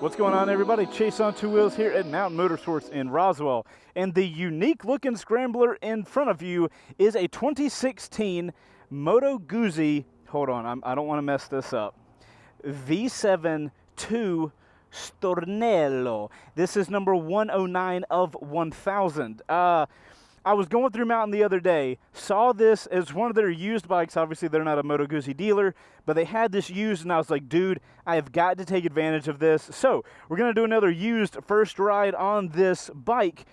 What's going on, everybody? Chaseontwowheels here at Mountain Motorsports in Roswell. And the unique looking scrambler in front of you is a 2016 Moto Guzzi. Hold on, I don't want to mess this up. V7II Stornello. This is number 109 of 1000. I was going through Mountain the other day, saw this as one of their used bikes. Obviously, they're not a Moto Guzzi dealer, but they had this used, and I was like, dude, I have got to take advantage of this. So we're going to do another used first ride on this bike.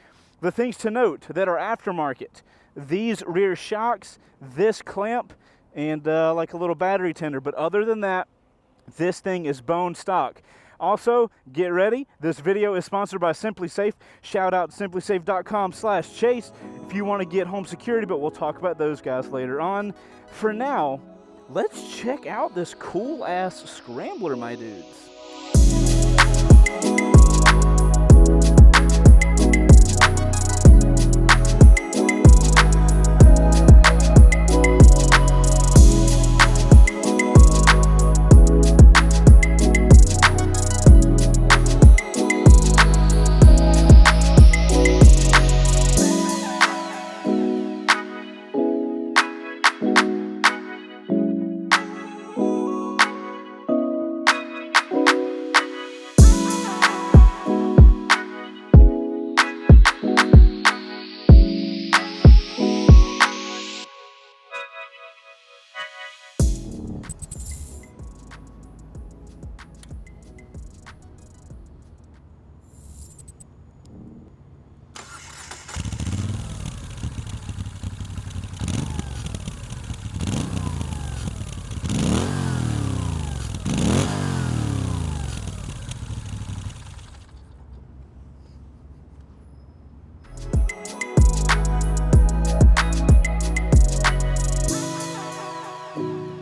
The things to note that are aftermarket: these rear shocks, this clamp, and like a little battery tender. But other than that, this thing is bone stock. Also, get ready. This video is sponsored by Simply Safe. Shout out to simplysafe.com/chase if you want to get home security, but we'll talk about those guys later on. For now, let's check out this cool-ass scrambler, my dudes.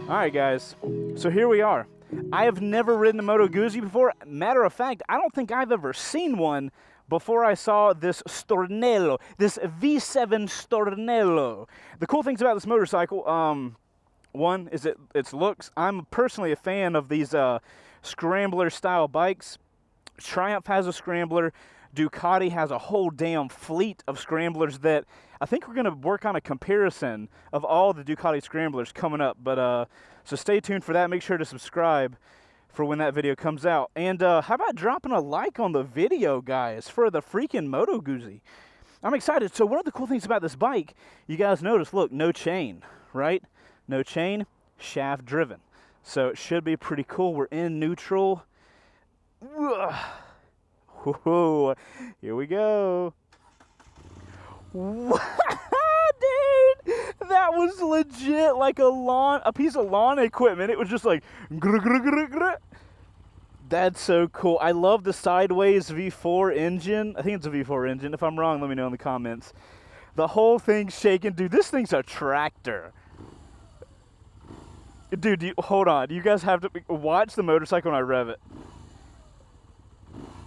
Alright guys, so here we are. I have never ridden a Moto Guzzi before. Matter of fact, I don't think I've ever seen one before I saw this Stornello, this V7 Stornello. The cool things about this motorcycle, one is its looks. I'm personally a fan of these scrambler style bikes. Triumph has a scrambler. Ducati has a whole damn fleet of scramblers that I think we're going to work on a comparison of all the Ducati scramblers coming up. But so stay tuned for that. Make sure to subscribe for when that video comes out. And how about dropping a like on the video, guys, for the freaking Moto Guzzi? I'm excited. So one of the cool things about this bike, you guys notice, look, no chain, right? No chain, shaft driven. So it should be pretty cool. We're in neutral. Ugh. Whoa, here we go. Dude, that was legit like a piece of lawn equipment. It was just like, that's so cool. I love the sideways V4 engine. I think it's a V4 engine. If I'm wrong, let me know in the comments. The whole thing's shaking. Dude, this thing's a tractor. Dude, hold on. You guys have to watch the motorcycle when I rev it.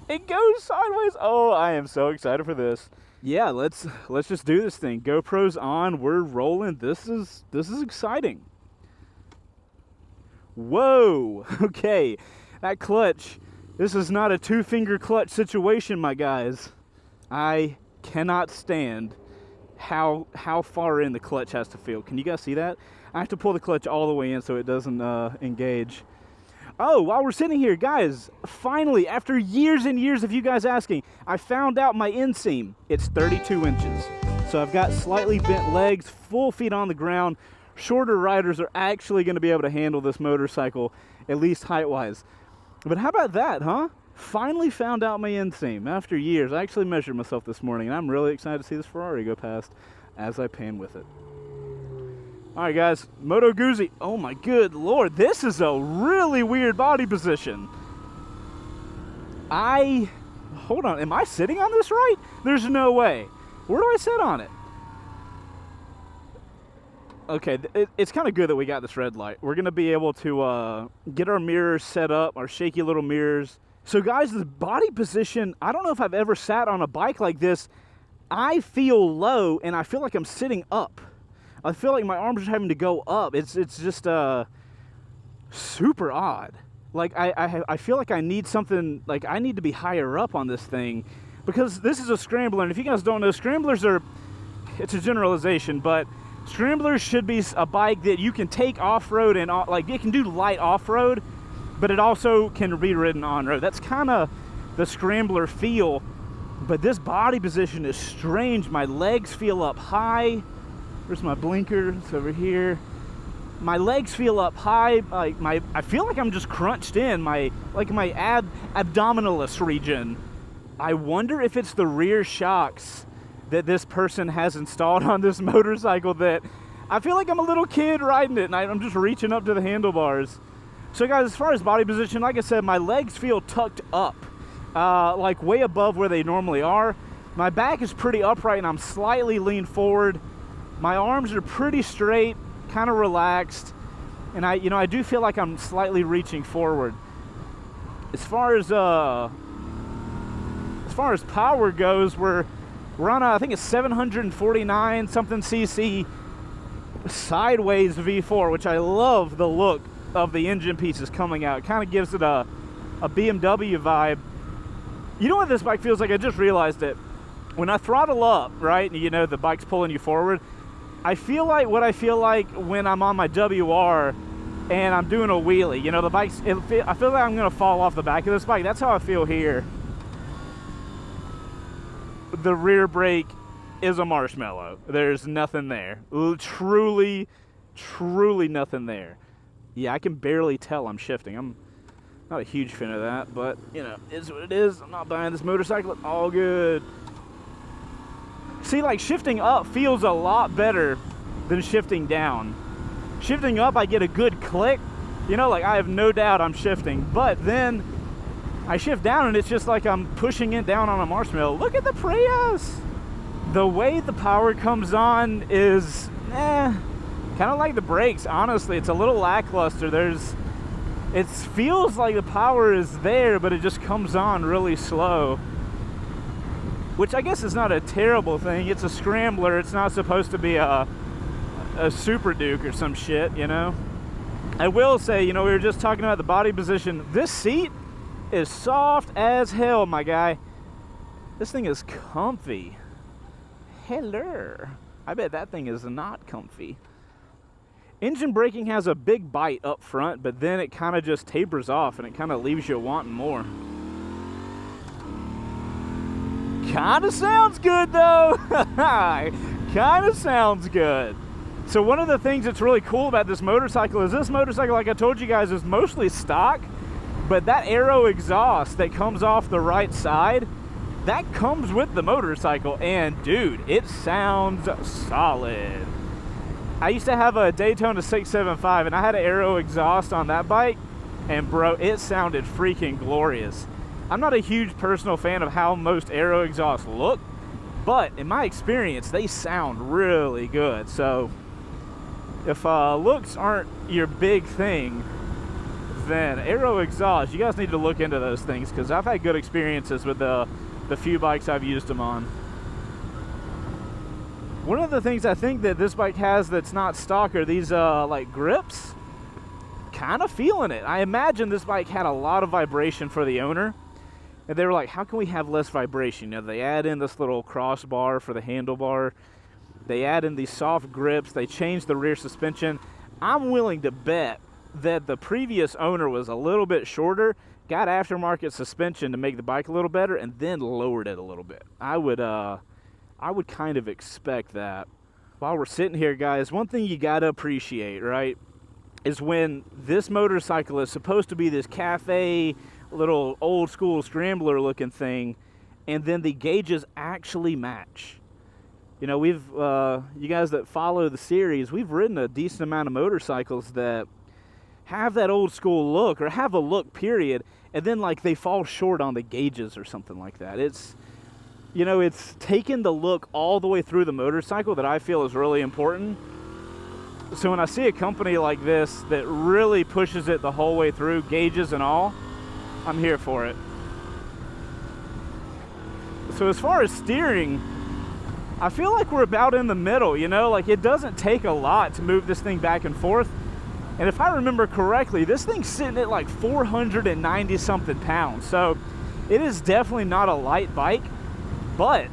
It goes sideways. Oh, I am so excited for this. Yeah, let's just do this thing. GoPro's on. We're rolling. This is exciting. Whoa. Okay. That clutch. This is not a two-finger clutch situation, my guys. I cannot stand how far in the clutch has to feel. Can you guys see that? I have to pull the clutch all the way in so it doesn't engage. Oh, while we're sitting here, guys, finally, after years and years of you guys asking, I found out my inseam. It's 32 inches. So I've got slightly bent legs, full feet on the ground. Shorter riders are actually going to be able to handle this motorcycle, at least height-wise. But how about that, huh? Finally found out my inseam after years. I actually measured myself this morning, and I'm really excited to see this Ferrari go past as I pan with it. All right, guys, Moto Guzzi. Oh, my good Lord. This is a really weird body position. Hold on. Am I sitting on this right? There's no way. Where do I sit on it? Okay, it's kind of good that we got this red light. We're going to be able to get our mirrors set up, our shaky little mirrors. So, guys, this body position, I don't know if I've ever sat on a bike like this. I feel low, and I feel like I'm sitting up. I feel like my arms are having to go up. It's just super odd. Like, I feel like I need something, like, I need to be higher up on this thing, because this is a scrambler, and if you guys don't know, scramblers are, it's a generalization, but scramblers should be a bike that you can take off-road and, like, it can do light off-road, but it also can be ridden on-road. That's kind of the scrambler feel, but this body position is strange. My legs feel up high. Where's my blinker? It's over here. My legs feel up high. Like I feel like I'm just crunched in my abdominalis region. I wonder if it's the rear shocks that this person has installed on this motorcycle, that I feel like I'm a little kid riding it and I'm just reaching up to the handlebars. So guys, as far as body position, like I said, my legs feel tucked up, like way above where they normally are. My back is pretty upright and I'm slightly leaned forward. My arms are pretty straight, kind of relaxed, and I do feel like I'm slightly reaching forward. As far as power goes, we're on I think it's 749 something cc sideways V4, which I love the look of the engine pieces coming out. It kind of gives it a BMW vibe. You know what this bike feels like? I just realized it. When I throttle up, right, and you know the bike's pulling you forward, I feel like what I feel like when I'm on my WR and I'm doing a wheelie. You know, the bike's, I feel like I'm going to fall off the back of this bike. That's how I feel here. The rear brake is a marshmallow. There's nothing there. Truly, truly nothing there. Yeah, I can barely tell I'm shifting. I'm not a huge fan of that, but, you know, it's what it is. I'm not buying this motorcycle. It's all good. See, like, shifting up feels a lot better than shifting down. Shifting up, I get a good click. You know, like, I have no doubt I'm shifting. But then I shift down, and it's just like I'm pushing it down on a marshmallow. Look at the Prius! The way the power comes on is, kind of like the brakes, honestly. It's a little lackluster. It feels like the power is there, but it just comes on really slow. Which I guess is not a terrible thing. It's a scrambler. It's not supposed to be a Super Duke or some shit, you know? I will say, you know, we were just talking about the body position. This seat is soft as hell, my guy. This thing is comfy. Hello. I bet that thing is not comfy. Engine braking has a big bite up front, but then it kind of just tapers off and it kind of leaves you wanting more. Kind of sounds good though. Kind of sounds good. So one of the things that's really cool about this motorcycle is this motorcycle, like I told you guys, is mostly stock, but that aero exhaust that comes off the right side, that comes with the motorcycle, and dude, it sounds solid. I used to have a Daytona 675 and I had an aero exhaust on that bike, and bro, it sounded freaking glorious. I'm not a huge personal fan of how most aero exhausts look, but in my experience, they sound really good. So if looks aren't your big thing, then aero exhaust, you guys need to look into those things, because I've had good experiences with the few bikes I've used them on. One of the things I think that this bike has that's not stock are these like grips. Kind of feeling it. I imagine this bike had a lot of vibration for the owner, and they were like, how can we have less vibration? You know, they add in this little crossbar for the handlebar. They add in these soft grips. They change the rear suspension. I'm willing to bet that the previous owner was a little bit shorter, got aftermarket suspension to make the bike a little better, and then lowered it a little bit. I would kind of expect that. While we're sitting here, guys, one thing you gotta appreciate, right, is when this motorcycle is supposed to be this cafe, little old school scrambler looking thing, and then the gauges actually match. You know, we've, you guys that follow the series, we've ridden a decent amount of motorcycles that have that old school look, or have a look period, and then like they fall short on the gauges or something like that. It's, you know, it's taken the look all the way through the motorcycle that I feel is really important. So when I see a company like this that really pushes it the whole way through, gauges and all, I'm here for it. So as far as steering, I feel like we're about in the middle, you know, like it doesn't take a lot to move this thing back and forth. And if I remember correctly, this thing's sitting at like 490 something pounds. So it is definitely not a light bike, but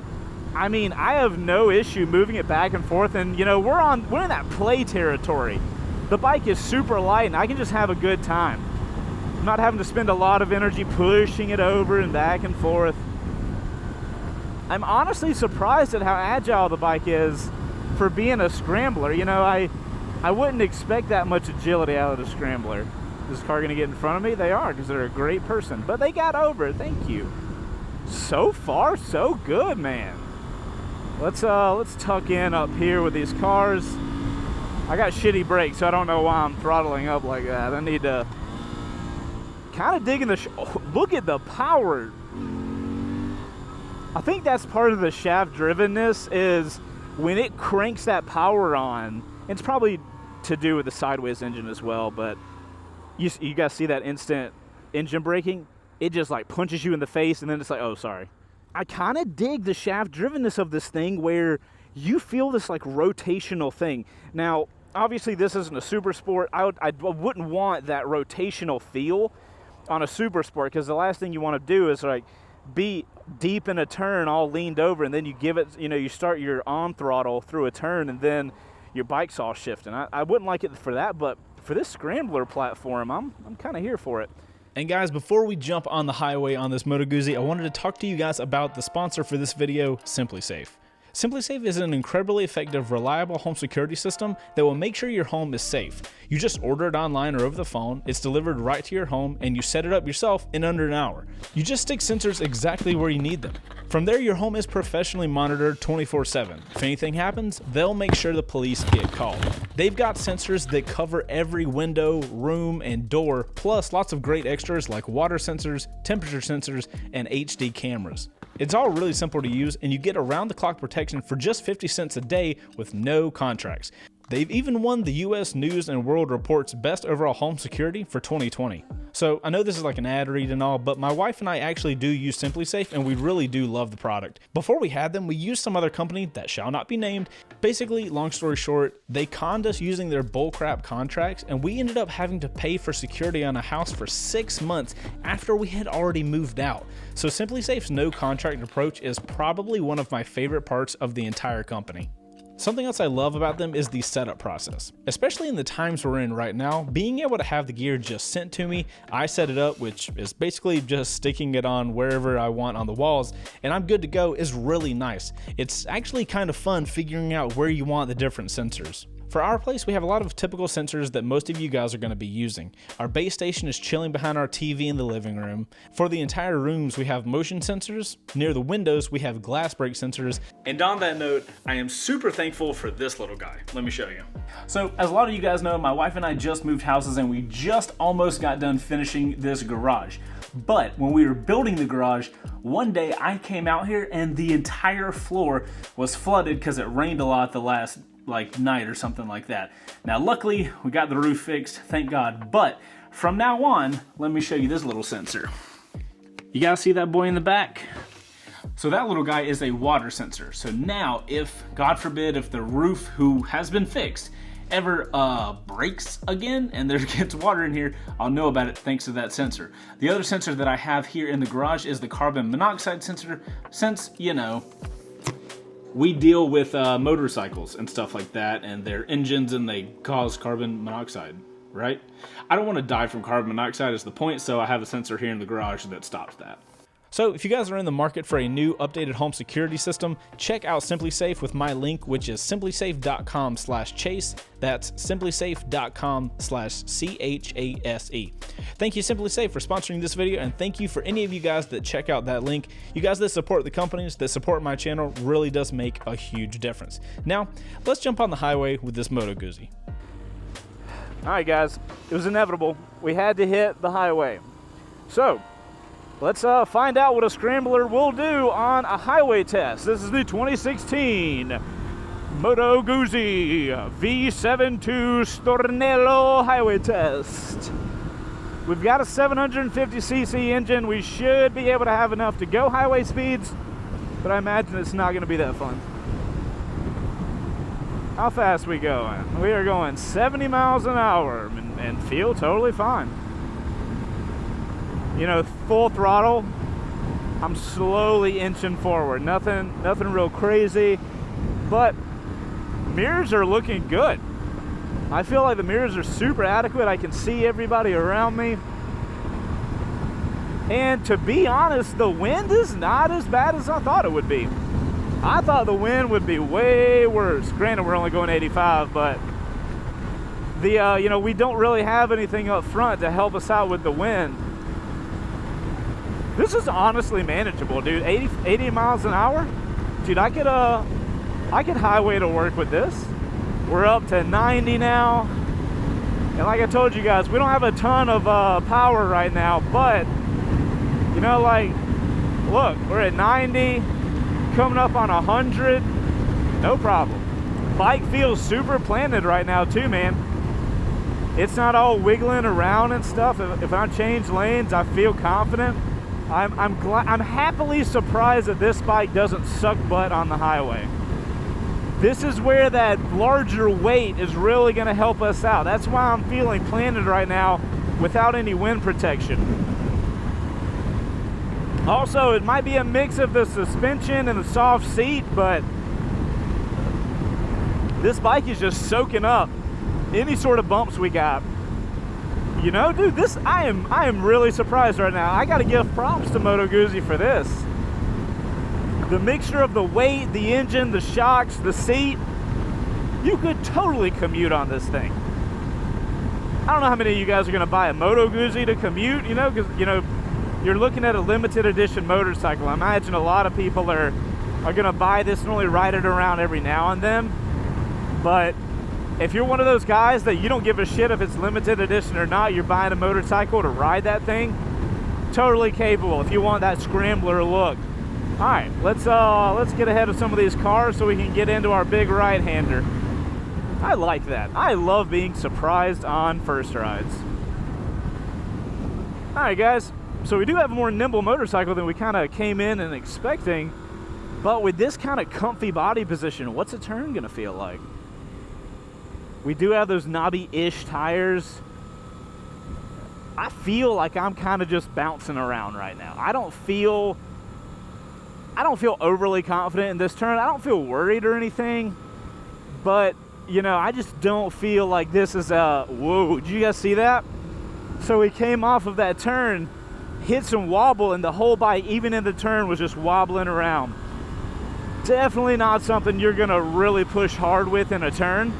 I mean, I have no issue moving it back and forth. And you know, we're in that play territory. The bike is super light and I can just have a good time. I'm not having to spend a lot of energy pushing it over and back and forth. I'm honestly surprised at how agile the bike is for being a scrambler. You know, I wouldn't expect that much agility out of the scrambler. Is this car gonna get in front of me? They are, because they're a great person. But they got over it, thank you. So far, so good, man. Let's tuck in up here with these cars. I got shitty brakes, so I don't know why I'm throttling up like that. I need to kind of dig in the look at the power. I think that's part of the shaft drivenness, is when it cranks that power on. It's probably to do with the sideways engine as well, but you guys see that instant engine braking? It just like punches you in the face and then it's like, oh, sorry. I kind of dig the shaft drivenness of this thing, where you feel this like rotational thing. Now, obviously this isn't a super sport. I wouldn't want that rotational feel on a super sport, because the last thing you want to do is like be deep in a turn all leaned over, and then you give it, you know, you start your on throttle through a turn and then your bike's all shifting. I wouldn't like it for that, but for this scrambler platform, I'm kind of here for it. And guys, before we jump on the highway on this Moto Guzzi, I wanted to talk to you guys about the sponsor for this video, SimpliSafe. SimpliSafe is an incredibly effective, reliable home security system that will make sure your home is safe. You just order it online or over the phone, it's delivered right to your home, and you set it up yourself in under an hour. You just stick sensors exactly where you need them. From there, your home is professionally monitored 24/7. If anything happens, they'll make sure the police get called. They've got sensors that cover every window, room, and door, plus lots of great extras like water sensors, temperature sensors, and HD cameras. It's all really simple to use, and you get around-the-clock protection for just 50 cents a day with no contracts. They've even won the US News and World Report's Best Overall Home Security for 2020. So I know this is like an ad read and all, but my wife and I actually do use SimpliSafe, and we really do love the product. Before we had them, we used some other company that shall not be named. Basically, long story short, they conned us using their bullcrap contracts, and we ended up having to pay for security on a house for 6 months after we had already moved out. So SimpliSafe's no contract approach is probably one of my favorite parts of the entire company. Something else I love about them is the setup process. Especially in the times we're in right now, being able to have the gear just sent to me, I set it up, which is basically just sticking it on wherever I want on the walls, and I'm good to go, is really nice. It's actually kind of fun figuring out where you want the different sensors. For our place, we have a lot of typical sensors that most of you guys are going to be using. Our base station is chilling behind our TV in the living room. For the entire rooms, we have motion sensors. Near the windows, we have glass break sensors. And on that note, I am super thankful for this little guy. Let me show you. So, as a lot of you guys know, my wife and I just moved houses, and we just almost got done finishing this garage. But when we were building the garage, one day I came out here and the entire floor was flooded because it rained a lot the last night or something like that. Now luckily we got the roof fixed, thank God, but from now on, let me show you this little sensor. You guys see that boy in the back? So that little guy is a water sensor. So now if, God forbid, if the roof, who has been fixed, ever breaks again and there gets water in here, I'll know about it thanks to that sensor. The other sensor that I have here in the garage is the carbon monoxide sensor, since, you know, we deal with motorcycles and stuff like that, and their engines, and they cause carbon monoxide, right? I don't want to die from carbon monoxide is the point, so I have a sensor here in the garage that stops that. So if you guys are in the market for a new updated home security system, check out SimpliSafe with my link, which is simplisafe.com/chase. That's simplisafe.com/CHASE. Thank you, SimpliSafe, for sponsoring this video, and thank you for any of you guys that check out that link. You guys that support the companies, that support my channel, really does make a huge difference. Now, let's jump on the highway with this Moto Guzzi. All right, guys, it was inevitable. We had to hit the highway. So, let's find out what a scrambler will do on a highway test. This is the 2016 Moto Guzzi V7II Stornello highway test. We've got a 750cc engine. We should be able to have enough to go highway speeds, but I imagine it's not going to be that fun. How fast we going? We are going 70 miles an hour and feel totally fine. You know, full throttle, I'm slowly inching forward. Nothing real crazy, but mirrors are looking good. I feel like the mirrors are super adequate. I can see everybody around me. And to be honest, the wind is not as bad as I thought it would be. I thought the wind would be way worse. Granted, we're only going 85, but the you know, we don't really have anything up front to help us out with the wind. This is honestly manageable, dude. 80 miles an hour, dude. I could highway to work with this. We're up to 90 now, and like I told you guys, we don't have a ton of power right now, but you know, like, look, we're at 90. Coming up on 100, no problem. Bike feels super planted right now too, man. It's not all wiggling around and stuff. If I change lanes, I feel confident. I'm happily surprised that this bike doesn't suck butt on the highway. This is where that larger weight is really going to help us out. That's why I'm feeling planted right now without any wind protection. Also, it might be a mix of the suspension and the soft seat, but this bike is just soaking up any sort of bumps we got. You know, dude, this, I am really surprised right now. I gotta give props to Moto Guzzi for this. The mixture of the weight, the engine, the shocks, the seat, you could totally commute on this thing. I don't know how many of you guys are gonna buy a Moto Guzzi to commute, you know, because, you know, you're looking at a limited edition motorcycle. I imagine a lot of people are gonna buy this and only ride it around every now and then. But if you're one of those guys that you don't give a shit if it's limited edition or not, you're buying a motorcycle to ride that thing, totally capable if you want that scrambler look. All right, let's get ahead of some of these cars so we can get into our big right-hander. I like that. I love being surprised on first rides. All right, guys. So we do have a more nimble motorcycle than we kind of came in and expecting, but with this kind of comfy body position, what's a turn gonna feel like? We do have those knobby-ish tires. I feel like I'm kind of just bouncing around right now. I don't feel overly confident in this turn. I don't feel worried or anything, but you know, I just don't feel like this is a, whoa, did you guys see that? So we came off of that turn, hit some wobble, and the whole bike, even in the turn, was just wobbling around. Definitely not something you're gonna really push hard with in a turn.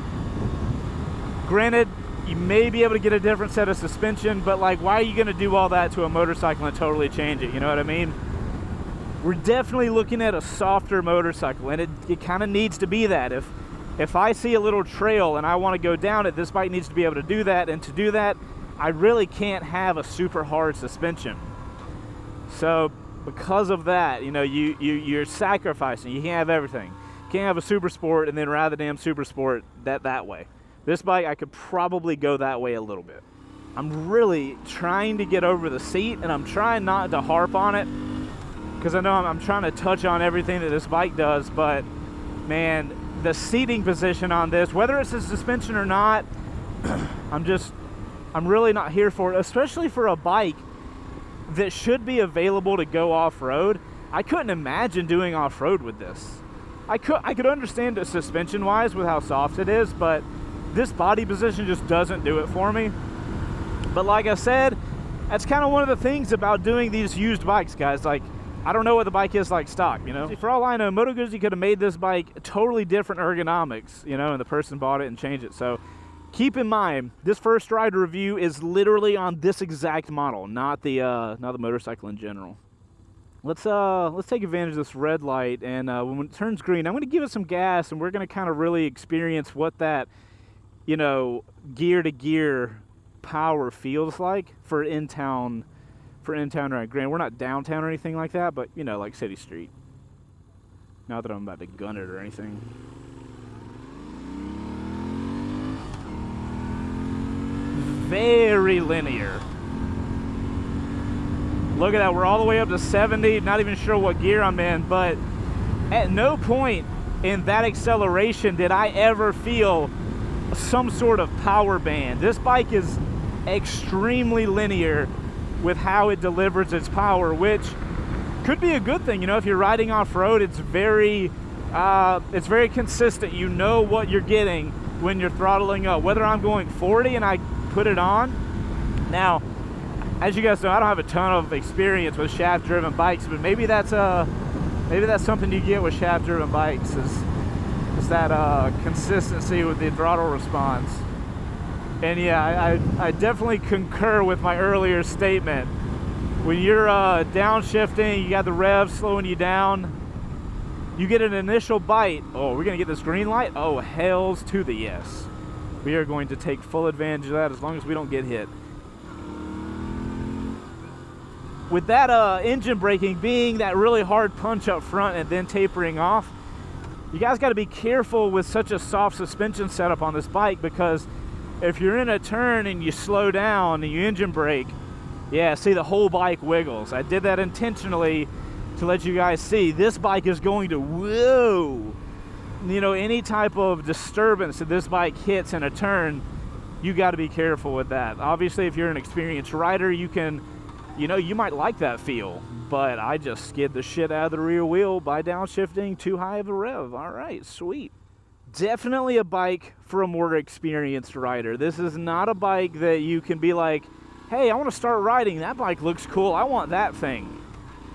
Granted, you may be able to get a different set of suspension, but like, why are you gonna do all that to a motorcycle and totally change it? You know what I mean? We're definitely looking at a softer motorcycle, and it kind of needs to be that. If I see a little trail and I want to go down it, this bike needs to be able to do that, and to do that, I really can't have a super hard suspension. So because of that, you know, you're sacrificing. You can't have everything. You can't have a super sport and then ride the damn super sport that way. This bike, I could probably go that way a little bit. I'm really trying to get over the seat, and I'm trying not to harp on it because I know I'm trying to touch on everything that this bike does, but man, the seating position on this, whether it's a suspension or not, I'm really not here for it, especially for a bike that should be available to go off-road. I couldn't imagine doing off-road with this. I could understand it suspension-wise with how soft it is, but this body position just doesn't do it for me. But like I said, that's kind of one of the things about doing these used bikes, guys. Like, I don't know what the bike is like stock, you know? For all I know, Moto Guzzi could have made this bike totally different ergonomics, you know, and the person bought it and changed it. So keep in mind, this first ride review is literally on this exact model, not the motorcycle in general. Let's take advantage of this red light, and when it turns green, I'm going to give it some gas, and we're going to kind of really experience what that, you know, gear-to-gear power feels like for in-town ride. Granted, we're not downtown or anything like that, but, you know, like City Street. Not that I'm about to gun it or anything. Very linear. Look at that, we're all the way up to 70, not even sure what gear I'm in, but at no point in that acceleration did I ever feel some sort of power band. This bike is extremely linear with how it delivers its power, which could be a good thing. You know, if you're riding off-road, it's very consistent. You know what you're getting when you're throttling up. Whether I'm going 40 and I put it on. Now, as you guys know, I don't have a ton of experience with shaft-driven bikes, but maybe that's something you get with shaft-driven bikes is that consistency with the throttle response. And yeah, I definitely concur with my earlier statement. When you're downshifting, you got the revs slowing you down, you get an initial bite. Oh, we're gonna get this green light? Oh, hells to the yes. We are going to take full advantage of that as long as we don't get hit. With that engine braking being that really hard punch up front and then tapering off, you guys got to be careful with such a soft suspension setup on this bike, because if you're in a turn and you slow down and you engine brake, yeah, see, the whole bike wiggles. I did that intentionally to let you guys see this bike is going to, whoa. You know, any type of disturbance that this bike hits in a turn, you got to be careful with that. Obviously, if you're an experienced rider, you can, you know, you might like that feel, but I just skid the shit out of the rear wheel by downshifting too high of a rev. All right, sweet. Definitely a bike for a more experienced rider. This is not a bike that you can be like, hey, I want to start riding. That bike looks cool. I want that thing.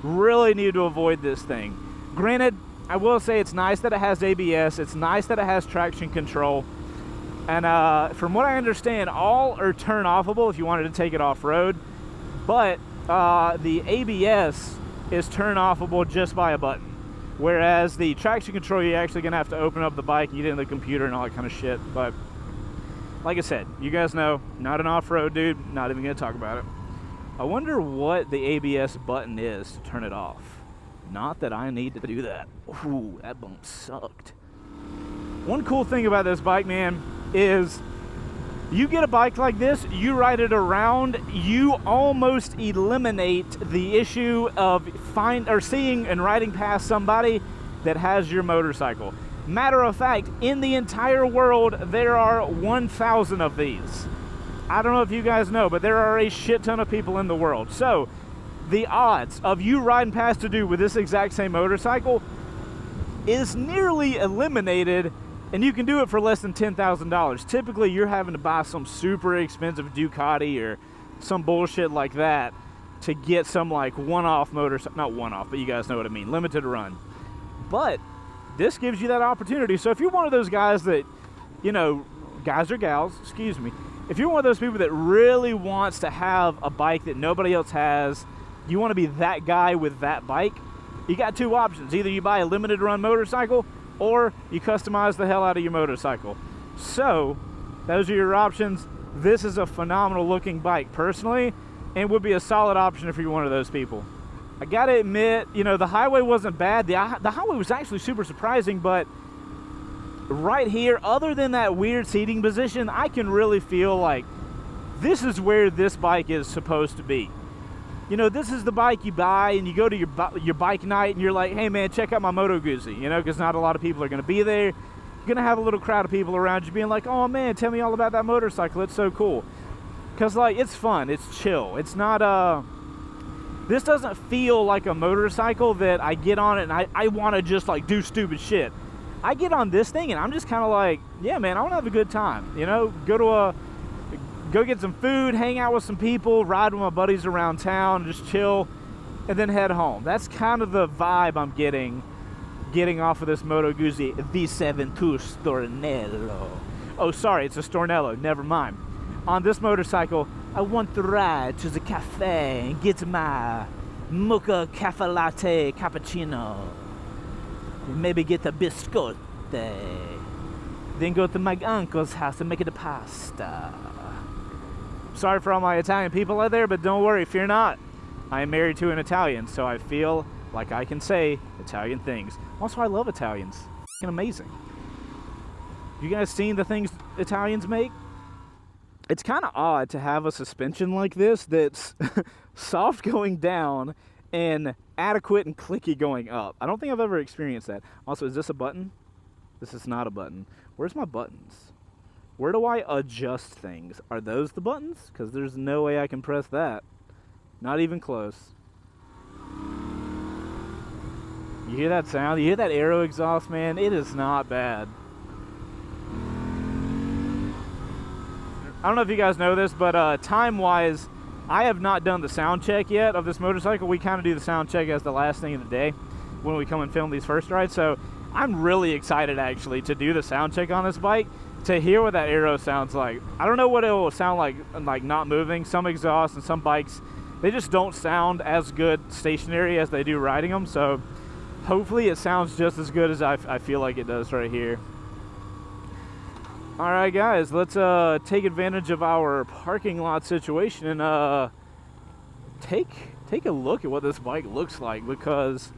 Really need to avoid this thing. Granted, I will say it's nice that it has ABS. It's nice that it has traction control. And from what I understand, all are turn-offable if you wanted to take it off-road. But the ABS is turn-offable just by a button. Whereas the traction control, you're actually going to have to open up the bike and get in the computer and all that kind of shit. But like I said, you guys know, not an off-road dude, not even going to talk about it. I wonder what the ABS button is to turn it off. Not that I need to do that. Ooh, that bump sucked. One cool thing about this bike, man, is you get a bike like this, you ride it around, you almost eliminate the issue of seeing and riding past somebody that has your motorcycle. Matter of fact, in the entire world, there are 1,000 of these. I don't know if you guys know, but there are a shit ton of people in the world. So the odds of you riding past a dude with this exact same motorcycle is nearly eliminated, and you can do it for less than $10,000. Typically, you're having to buy some super expensive Ducati or some bullshit like that to get some like one-off motorcycle, not one-off, but you guys know what I mean, limited run. But this gives you that opportunity. So if you're one of those guys that, you know, guys or gals, excuse me, if you're one of those people that really wants to have a bike that nobody else has, you want to be that guy with that bike, you got two options. Either you buy a limited run motorcycle or you customize the hell out of your motorcycle. So those are your options. This is a phenomenal looking bike personally, and would be a solid option if you're one of those people. I gotta admit, you know, the highway wasn't bad. The highway was actually super surprising, but right here, other than that weird seating position, I can really feel like this is where this bike is supposed to be. You know, this is the bike you buy and you go to your bike night and you're like, hey man, check out my Moto Guzzi, you know, because not a lot of people are going to be there. You're going to have a little crowd of people around you being like, oh man, tell me all about that motorcycle. It's so cool. Because like, it's fun. It's chill. It's not, this doesn't feel like a motorcycle that I get on it and I want to just like do stupid shit. I get on this thing and I'm just kind of like, yeah man, I want to have a good time. You know, go get some food, hang out with some people, ride with my buddies around town, just chill, and then head home. That's kind of the vibe I'm getting off of this Moto Guzzi V7II Stornello. Oh, sorry, it's a Stornello, never mind. On this motorcycle, I want to ride to the cafe and get my mocha cafe latte cappuccino. Maybe get a biscotte. Then go to my uncle's house and make it a pasta. Sorry for all my Italian people out there, but don't worry, fear not. I am married to an Italian, so I feel like I can say Italian things. Also, I love Italians. F***ing amazing. You guys seen the things Italians make? It's kind of odd to have a suspension like this that's soft going down and adequate and clicky going up. I don't think I've ever experienced that. Also, is this a button? This is not a button. Where's my buttons? Where do I adjust things? Are those the buttons? Because there's no way I can press that. Not even close. You hear that sound? You hear that aero exhaust, man? It is not bad. I don't know if you guys know this, but time-wise, I have not done the sound check yet of this motorcycle. We kind of do the sound check as the last thing of the day when we come and film these first rides. So I'm really excited, actually, to do the sound check on this bike, to hear what that aero sounds like. I don't know what it will sound like not moving. Some exhaust and some bikes, they just don't sound as good stationary as they do riding them. So hopefully it sounds just as good as I feel like it does right here. All right, guys, let's take advantage of our parking lot situation and take a look at what this bike looks like, because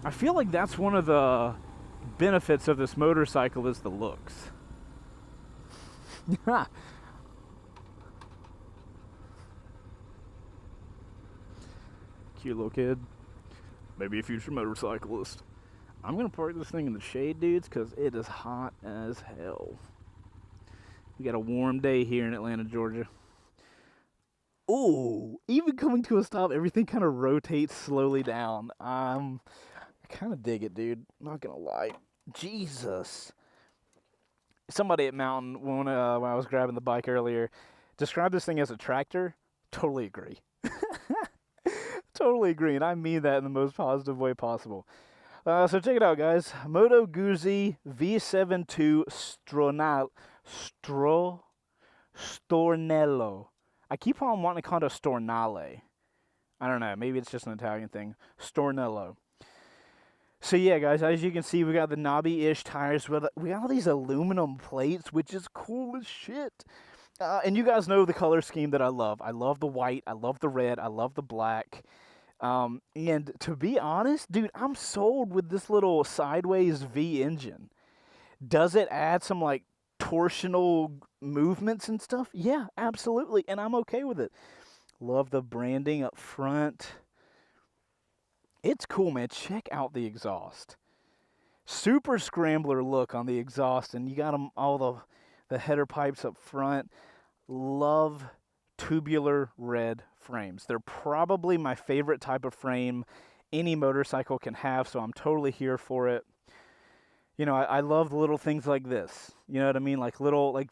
I feel like that's one of the benefits of this motorcycle is the looks. Cute little kid. Maybe a future motorcyclist. I'm gonna park this thing in the shade, dudes, because it is hot as hell. We got a warm day here in Atlanta, Georgia. Ooh, even coming to a stop, everything kind of rotates slowly down. I kind of dig it, dude. Not gonna lie. Jesus. Somebody at Mountain, when I was grabbing the bike earlier, described this thing as a tractor. Totally agree. Totally agree, and I mean that in the most positive way possible. So check it out, guys. Moto Guzzi V7II Stornello. I keep on wanting to call it a Stornale. I don't know. Maybe it's just an Italian thing. Stornello. So yeah, guys, as you can see, we got the knobby-ish tires. We got all these aluminum plates, which is cool as shit. And you guys know the color scheme that I love. I love the white. I love the red. I love the black. And to be honest, dude, I'm sold with this little sideways V engine. Does it add some, like, torsional movements and stuff? Yeah, absolutely. And I'm okay with it. Love the branding up front. It's cool, man. Check out the exhaust. Super scrambler look on the exhaust, and you got them all the header pipes up front. Love tubular red frames. They're probably my favorite type of frame any motorcycle can have, so I'm totally here for it. You know, I love the little things like this. You know what I mean? Like little, like,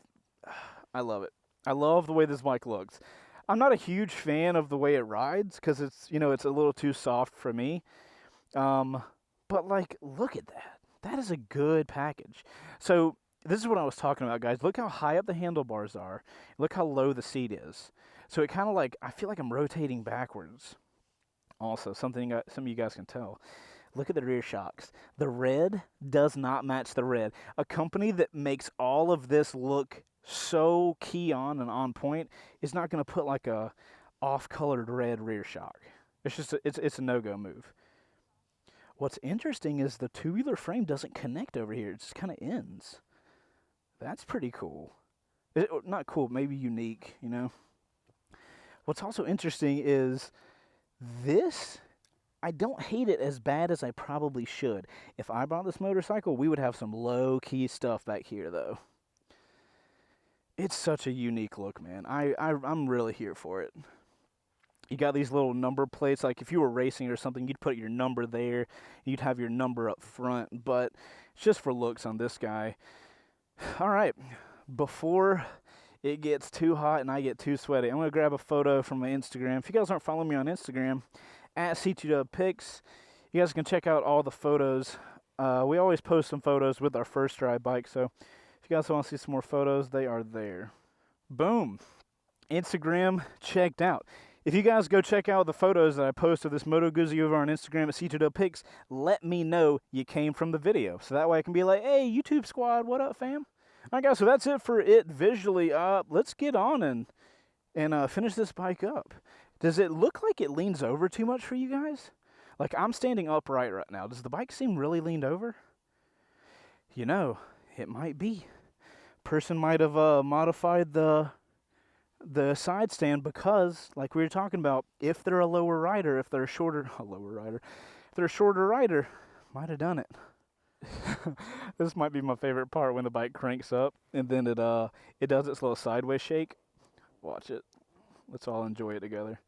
I love it. I love the way this bike looks. I'm not a huge fan of the way it rides because it's, you know, it's a little too soft for me. But like, look at that. That is a good package. So this is what I was talking about, guys. Look how high up the handlebars are. Look how low the seat is. So it kind of like, I feel like I'm rotating backwards. Also, something some of you guys can tell. Look at the rear shocks. The red does not match the red. A company that makes all of this look so key on and on point is not going to put like a off-colored red rear shock. It's just it's a no-go move. What's interesting is the tubular frame doesn't connect over here. It just kind of ends. That's pretty cool. Not cool, maybe unique, you know. What's also interesting is this, I don't hate it as bad as I probably should. If I bought this motorcycle, we would have some low-key stuff back here, though. It's such a unique look, man. I'm really here for it. You got these little number plates. Like if you were racing or something, you'd put your number there. You'd have your number up front. But it's just for looks on this guy. All right. Before it gets too hot and I get too sweaty, I'm going to grab a photo from my Instagram. If you guys aren't following me on Instagram, at C2WPics, you guys can check out all the photos. We always post some photos with our first ride bike. So if you guys want to see some more photos, they are there. Boom. Instagram checked out. If you guys go check out the photos that I post of this Moto Guzzi over on Instagram at C2WPics, let me know you came from the video. So that way I can be like, hey, YouTube squad, what up, fam? All right, guys, so that's it for it visually. Let's get on and finish this bike up. Does it look like it leans over too much for you guys? Like, I'm standing upright right now. Does the bike seem really leaned over? You know, it might be. Person might have modified the side stand because, like we were talking about, if they're a lower rider, if they're a shorter rider, might have done it. This might be my favorite part when the bike cranks up and then it does its little sideways shake. Watch it. Let's all enjoy it together.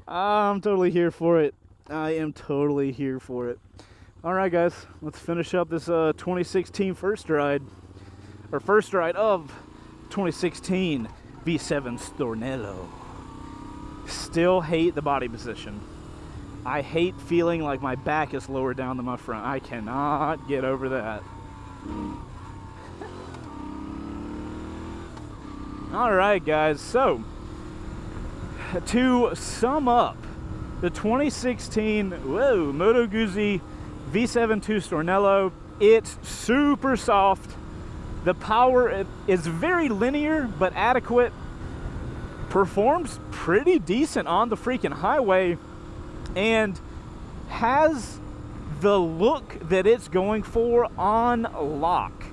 I'm totally here for it. I am totally here for it. All right, guys, let's finish up this 2016 first ride of 2016 V7 Stornello. Still hate the body position. I hate feeling like my back is lower down than my front. I cannot get over that. All right, guys, so to sum up the 2016 Moto Guzzi V7II Stornello, it's super soft. The power is very linear but adequate. Performs pretty decent on the freaking highway and has the look that it's going for on lock.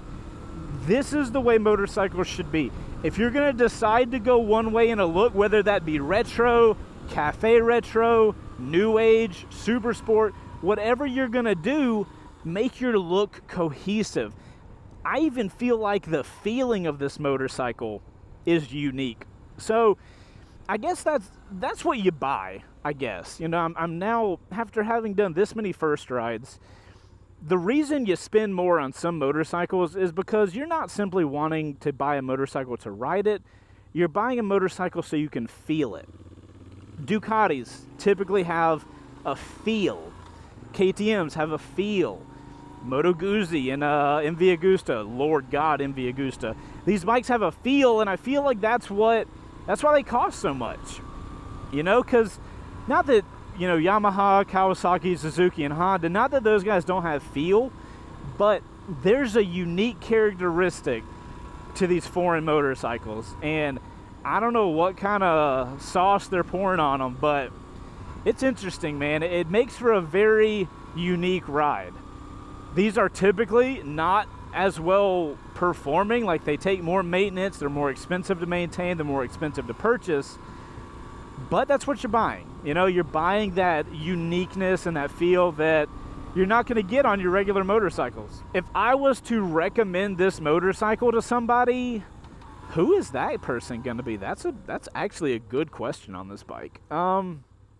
This is the way motorcycles should be. If you're going to decide to go one way in a look, whether that be retro, cafe retro, new age, super sport, whatever you're going to do, make your look cohesive. I even feel like the feeling of this motorcycle is unique. So I guess that's what you buy, I guess. You know, I'm now, after having done this many first rides, the reason you spend more on some motorcycles is because you're not simply wanting to buy a motorcycle to ride it. You're buying a motorcycle so you can feel it. Ducatis typically have a feel. KTMs have a feel. Moto Guzzi and MV Agusta, Lord God, MV Agusta. These bikes have a feel, and I feel like that's why they cost so much. You know, because not that, you know, Yamaha, Kawasaki, Suzuki, and Honda, not that those guys don't have feel, but there's a unique characteristic to these foreign motorcycles. And I don't know what kind of sauce they're pouring on them, but it's interesting, man. It makes for a very unique ride. These are typically not as well performing, like they take more maintenance, they're more expensive to maintain, they're more expensive to purchase, but that's what you're buying. You know, you're buying that uniqueness and that feel that you're not going to get on your regular motorcycles. If I was to recommend this motorcycle to somebody, who is that person going to be? That's actually a good question on this bike.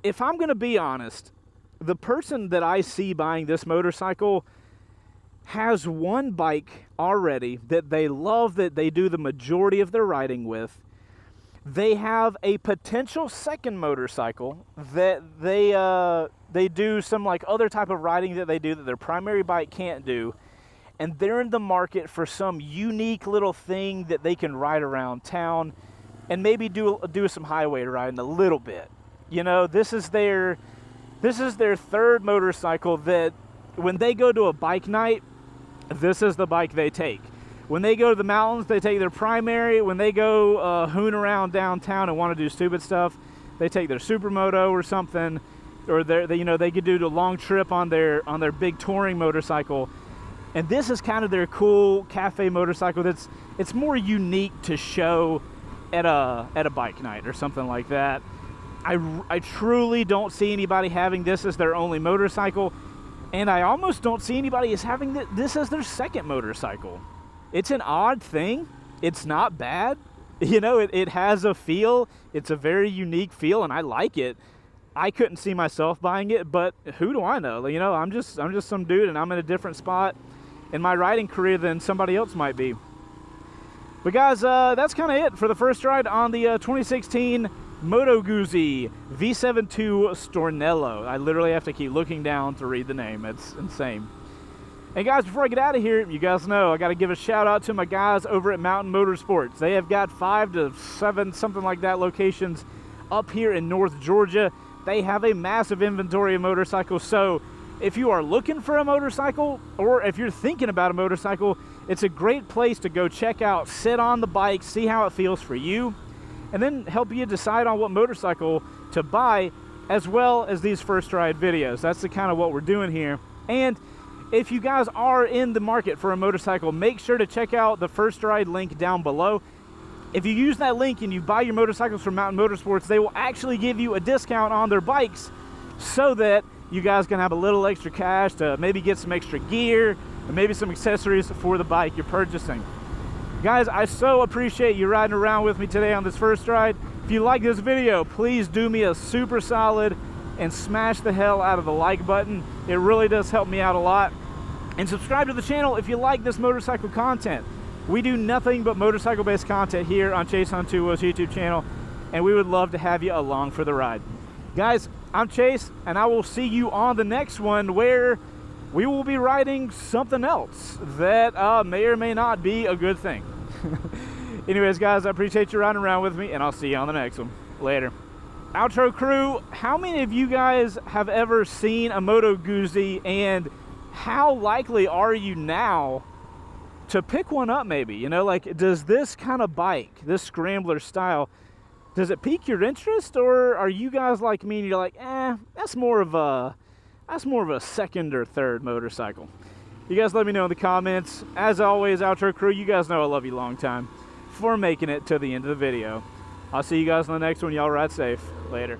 If I'm going to be honest, the person that I see buying this motorcycle has one bike already that they love, that they do the majority of their riding with. They have a potential second motorcycle that they do some like other type of riding that they do that their primary bike can't do, and they're in the market for some unique little thing that they can ride around town and maybe do some highway riding a little bit. You know, this is their third motorcycle that when they go to a bike night, this is the bike they take. When they go to the mountains, they take their primary. When they go hoon around downtown and want to do stupid stuff, they take their supermoto or something, or they could do a long trip on their big touring motorcycle. And this is kind of their cool cafe motorcycle. It's more unique to show at a bike night or something like that. I truly don't see anybody having this as their only motorcycle, and I almost don't see anybody as having this as their second motorcycle. It's an odd thing. It's not bad. You know, it has a feel. It's a very unique feel, and I like it. I couldn't see myself buying it, but who do I know? You know, I'm just some dude, and I'm in a different spot in my riding career than somebody else might be. But guys, that's kind of it for the first ride on the 2016 Moto Guzzi V7II Stornello. I literally have to keep looking down to read the name. It's insane. And guys, before I get out of here, you guys know I got to give a shout out to my guys over at Mountain Motorsports. They have got 5 to 7, something like that, locations up here in North Georgia. They have a massive inventory of motorcycles. So if you are looking for a motorcycle, or if you're thinking about a motorcycle, it's a great place to go check out, sit on the bike, see how it feels for you, and then help you decide on what motorcycle to buy, as well as these first ride videos. That's the kind of what we're doing here. And if you guys are in the market for a motorcycle, make sure to check out the first ride link down below. If you use that link and you buy your motorcycles from Mountain Motorsports, they will actually give you a discount on their bikes. so that you guys can have a little extra cash to maybe get some extra gear and maybe some accessories for the bike you're purchasing. Guys, I so appreciate you riding around with me today on this first ride. If you like this video, please do me a super solid and smash the hell out of the like button. It really does help me out a lot. And subscribe to the channel if you like this motorcycle content. We do nothing but motorcycle-based content here on Chaseontwowheels YouTube channel, and we would love to have you along for the ride. Guys, I'm Chase, and I will see you on the next one where we will be riding something else that may or may not be a good thing. Anyways, guys, I appreciate you riding around with me, and I'll see you on the next one. Later. Outro crew, how many of you guys have ever seen a Moto Guzzi, and how likely are you now to pick one up maybe? You know, like, does this kind of bike, this scrambler style, does it pique your interest, or are you guys like me and you're like, that's more of a second or third motorcycle? You guys let me know in the comments. As always, outro crew, you guys know I love you long time for making it to the end of the video. I'll see you guys on the next one. Y'all ride safe. Later.